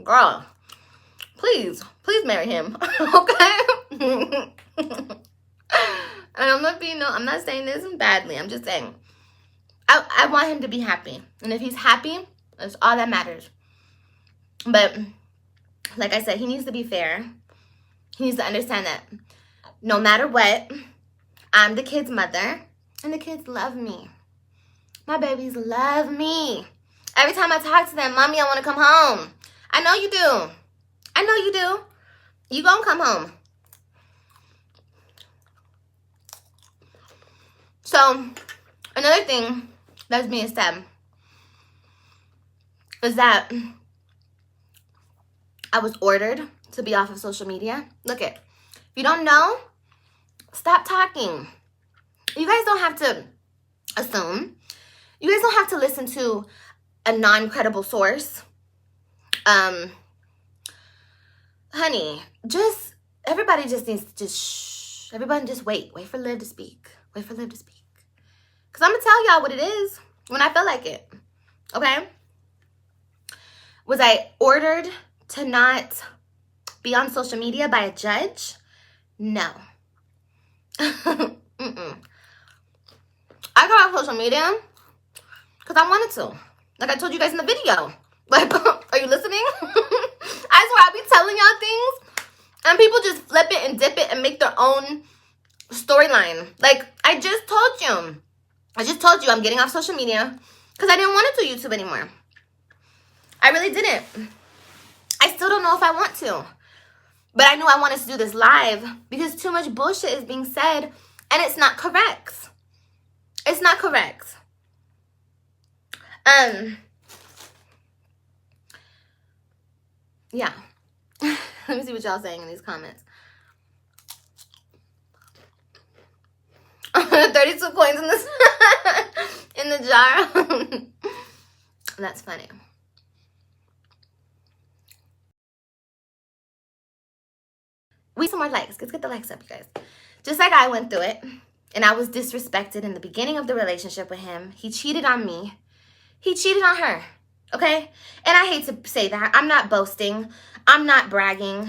girl, please marry him. Okay? And I'm not saying this badly. I'm just saying I want him to be happy. And if he's happy, that's all that matters. But like I said, he needs to be fair. He needs to understand that no matter what, I'm the kid's mother, and the kids love me. My babies love me. Every time I talk to them, Mommy, I want to come home. I know you do. I know you do. You gonna come home. So, another thing that's being said is that I was ordered to be off of social media. Look it. If you don't know, stop talking. You guys don't have to assume. You guys don't have to listen to a non-credible source. Honey, everybody just needs to shh. Everybody just wait for Liv to speak. Wait for Liv to speak. Because I'm going to tell y'all what it is when I feel like it. Okay? Was I ordered to not be on social media by a judge? No. Mm-mm. I got off social media because I wanted to. Like I told you guys in the video. Like, are you listening? I swear I be telling y'all things and people just flip it and dip it and make their own storyline. Like, I just told you I'm getting off social media because I didn't want to do YouTube anymore. I really didn't. I still don't know if I want to. But I knew I wanted to do this live because too much bullshit is being said and it's not correct. It's not correct. Yeah. Let me see what y'all saying in these comments. 32 coins in this in the jar. That's funny. We need some more likes. Let's get the likes up, you guys. Just like I went through it, and I was disrespected in the beginning of the relationship with him. He cheated on me. He cheated on her. Okay? And I hate to say that. I'm not boasting. I'm not bragging.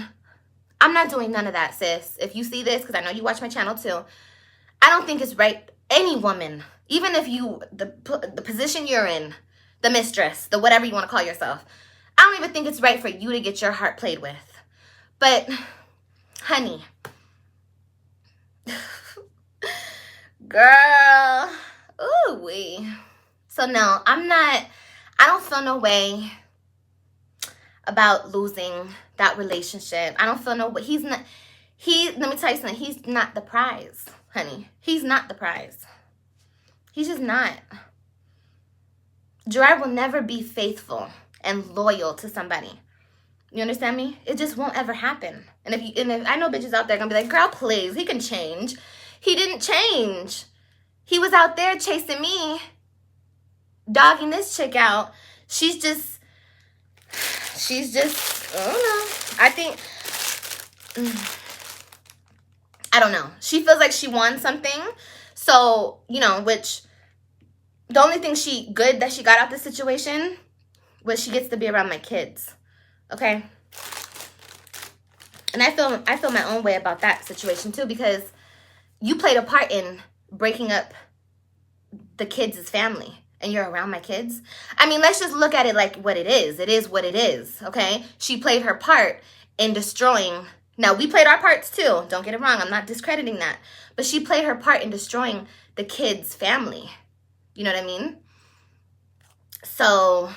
I'm not doing none of that, sis. If you see this, because I know you watch my channel too, I don't think it's right. Any woman, even if you, the position you're in, the mistress, the whatever you want to call yourself, I don't even think it's right for you to get your heart played with. But, honey, girl, ooh-wee. So no, I don't feel no way about losing that relationship. I don't feel no way. Let me tell you something. He's not the prize, honey. He's not the prize. He's just not. Jerrod will never be faithful and loyal to somebody. You understand me? It just won't ever happen. And if I know bitches out there gonna be like, girl, please, he can change. He didn't change. He was out there chasing me, dogging this chick out. She's just, I don't know. I don't know. She feels like she won something. So, which the only thing good that she got out of the situation was she gets to be around my kids. Okay? And I feel my own way about that situation too, because you played a part in breaking up the kids' family. And you're around my kids. I mean, let's just look at it like what it is. It is what it is, okay? She played her part in destroying. Now, we played our parts too. Don't get it wrong. I'm not discrediting that. But she played her part in destroying the kids' family. You know what I mean? So,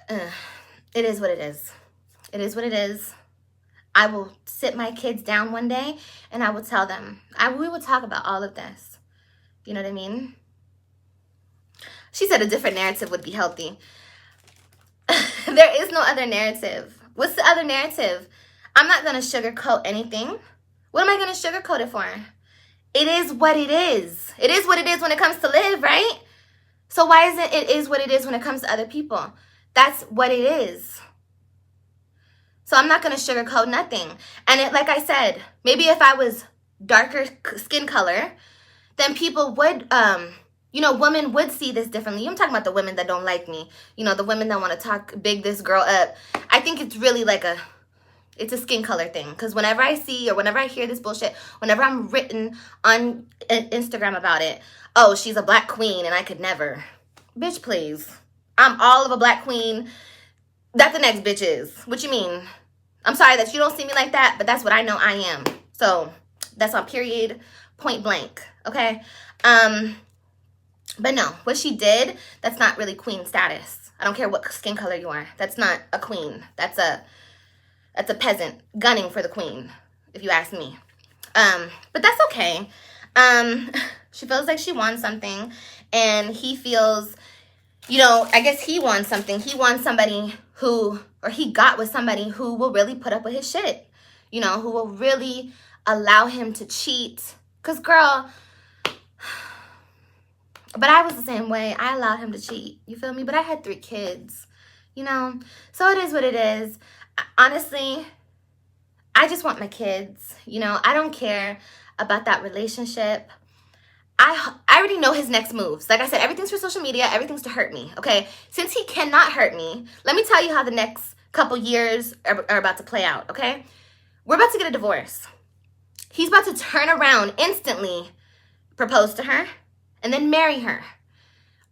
it is what it is. It is what it is. I will sit my kids down one day and I will tell them. We will talk about all of this. You know what I mean? She said a different narrative would be healthy. There is no other narrative. What's the other narrative? I'm not going to sugarcoat anything. What am I going to sugarcoat it for? It is what it is. It is what it is when it comes to Liv, right? So why isn't it is what it is when it comes to other people? That's what it is. So I'm not going to sugarcoat nothing. And like I said, maybe if I was darker skin color, then people would You know, women would see this differently. I'm talking about the women that don't like me. You know, the women that want to talk big this girl up. I think it's really like it's a skin color thing. Because whenever I see or whenever I hear this bullshit, whenever I'm written on Instagram about it, oh, she's a black queen and I could never. Bitch, please. I'm all of a black queen that the next bitch is. What you mean? I'm sorry that you don't see me like that, but that's what I know I am. So that's on period, point blank. Okay? But no, what she did, that's not really queen status. I don't care what skin color you are. That's not a queen. That's a peasant gunning for the queen, if you ask me. But that's okay. She feels like she won something, and he feels, you know, I guess he won something. He won somebody he got with somebody who will really put up with his shit. You know, who will really allow him to cheat. Because, girl, but I was the same way. I allowed him to cheat. You feel me? But I had 3 kids, you know? So it is what it is. Honestly, I just want my kids, you know? I don't care about that relationship. I already know his next moves. Like I said, everything's for social media. Everything's to hurt me, okay? Since he cannot hurt me, let me tell you how the next couple years are about to play out, okay? We're about to get a divorce. He's about to turn around instantly, propose to her, and then marry her.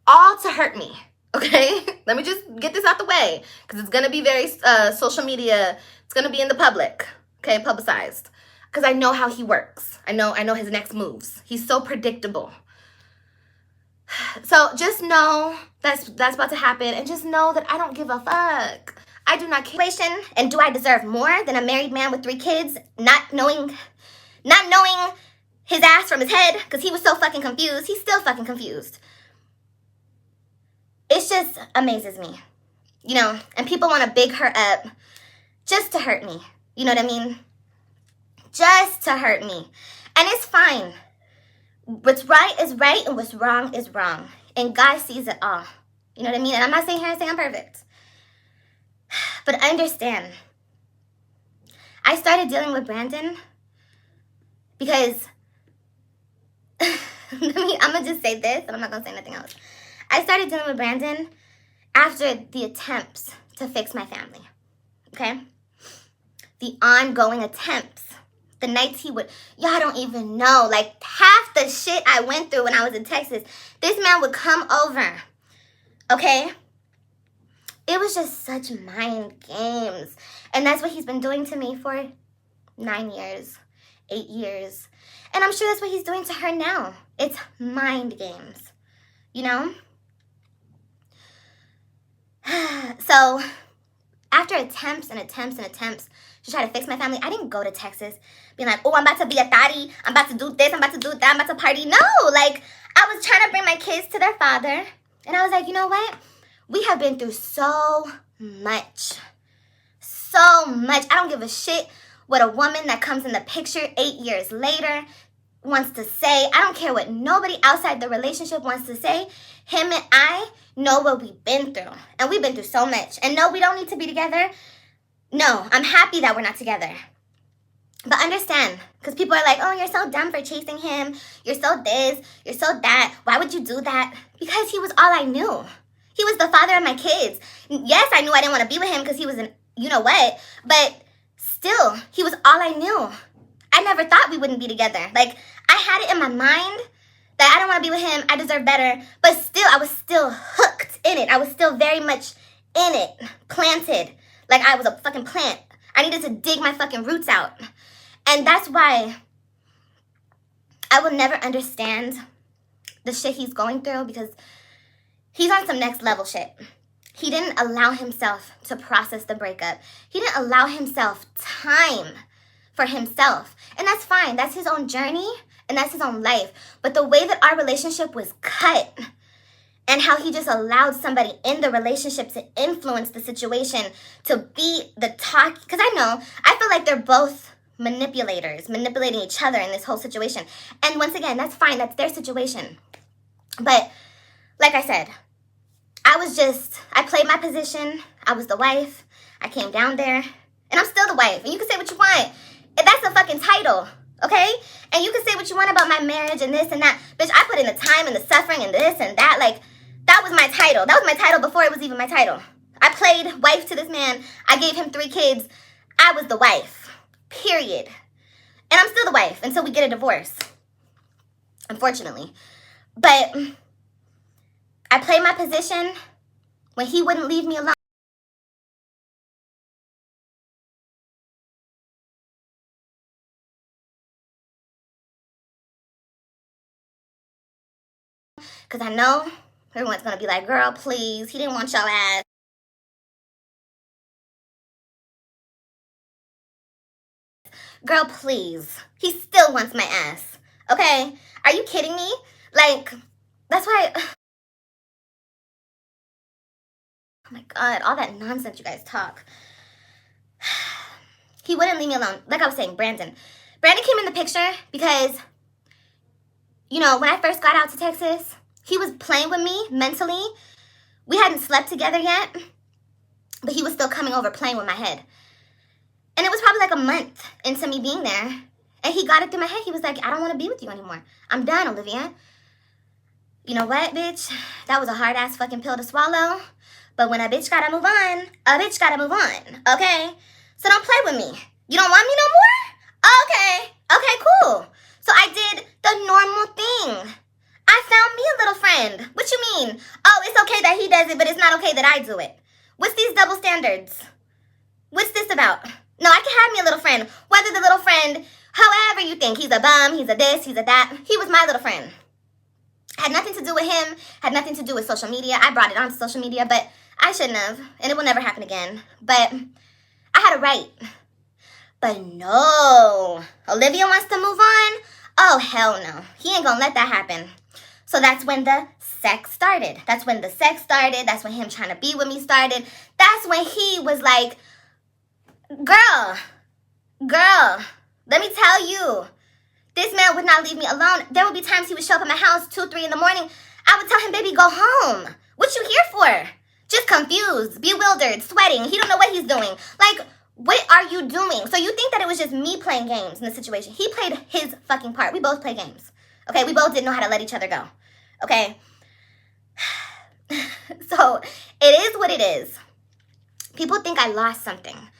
All to hurt me, okay? Let me just get this out the way, because it's going to be very social media. It's going to be in the public, okay? Publicized. Because I know how he works. I know his next moves. He's so predictable. So just know that's about to happen, and just know that I don't give a fuck. I do not care. And do I deserve more than a married man with 3 kids, not knowing his ass from his head, because he was so fucking confused. He's still fucking confused. It just amazes me, you know, and people want to big her up just to hurt me. You know what I mean? Just to hurt me. And it's fine. What's right is right and what's wrong is wrong. And God sees it all. You know what I mean? And I'm not saying here and saying I'm perfect. But understand, I started dealing with Brandon because I'm going to just say this, and I'm not going to say nothing else. I started dealing with Brandon after the attempts to fix my family, okay? The ongoing attempts. The nights he would, y'all don't even know, like half the shit I went through when I was in Texas, this man would come over, okay? It was just such mind games. And that's what he's been doing to me for 9 years, 8 years. And I'm sure that's what he's doing to her now. It's mind games, you know? So after attempts and attempts and attempts to try to fix my family, I didn't go to Texas being like, oh, I'm about to be a thotty. I'm about to do this. I'm about to do that. I'm about to party. No, like I was trying to bring my kids to their father. And I was like, you know what? We have been through so much. So much. I don't give a shit what a woman that comes in the picture 8 years later wants to say. I don't care what nobody outside the relationship wants to say. Him and I know what we've been through. And we've been through so much. And no, we don't need to be together. No, I'm happy that we're not together. But understand, because people are like, oh, you're so dumb for chasing him. You're so this. You're so that. Why would you do that? Because he was all I knew. He was the father of my kids. Yes, I knew I didn't want to be with him because he was an you know what. But still, he was all I knew. I never thought we wouldn't be together. Like, I had it in my mind that I don't want to be with him. I deserve better. But still, I was still hooked in it. I was still very much in it. Planted. Like I was a fucking plant. I needed to dig my fucking roots out. And that's why I will never understand the shit he's going through, because he's on some next level shit. He didn't allow himself to process the breakup. He didn't allow himself time for himself. And that's fine. That's his own journey and that's his own life. But the way that our relationship was cut and how he just allowed somebody in the relationship to influence the situation, to be the talk. Because I feel like they're both manipulators, manipulating each other in this whole situation. And once again, that's fine. That's their situation. But like I said, I played my position. I was the wife. I came down there. And I'm still the wife. And you can say what you want. That's a fucking title. Okay? And you can say what you want about my marriage and this and that. Bitch, I put in the time and the suffering and this and that. Like, that was my title. That was my title before it was even my title. I played wife to this man. I gave him 3 kids. I was the wife. Period. And I'm still the wife until we get a divorce. Unfortunately. But I played my position when he wouldn't leave me alone. Because I know everyone's going to be like, girl, please. He didn't want your ass. Girl, please. He still wants my ass. Okay? Are you kidding me? Like, that's why... Oh my God, all that nonsense you guys talk. He wouldn't leave me alone. Like I was saying, Brandon. Brandon came in the picture because, you know, when I first got out to Texas, he was playing with me mentally. We hadn't slept together yet, but he was still coming over playing with my head. And it was probably like a month into me being there. And he got it through my head. He was like, I don't want to be with you anymore. I'm done, Olivia. You know what, bitch? That was a hard-ass fucking pill to swallow. But when a bitch gotta move on, a bitch gotta move on, okay? So don't play with me. You don't want me no more? Okay. Okay, cool. So I did the normal thing. I found me a little friend. What you mean? Oh, it's okay that he does it, but it's not okay that I do it. What's these double standards? What's this about? No, I can have me a little friend. Whether the little friend, however you think, he's a bum, he's a this, he's a that. He was my little friend. Had nothing to do with him, had nothing to do with social media. I brought it onto social media, but I shouldn't have, and it will never happen again. But I had a right. But no, Olivia wants to move on? Oh, hell no. He ain't gonna let that happen. So that's when the sex started. That's when the sex started. That's when him trying to be with me started. That's when he was like, girl, let me tell you, this man would not leave me alone. There would be times he would show up at my house 2, 3 in the morning. I would tell him, baby, go home. What you here for? Just confused, bewildered, sweating. He don't know what he's doing. Like, what are you doing? So you think that it was just me playing games in the situation. He played his fucking part. We both play games. Okay, we both didn't know how to let each other go. Okay? So, it is what it is. People think I lost something.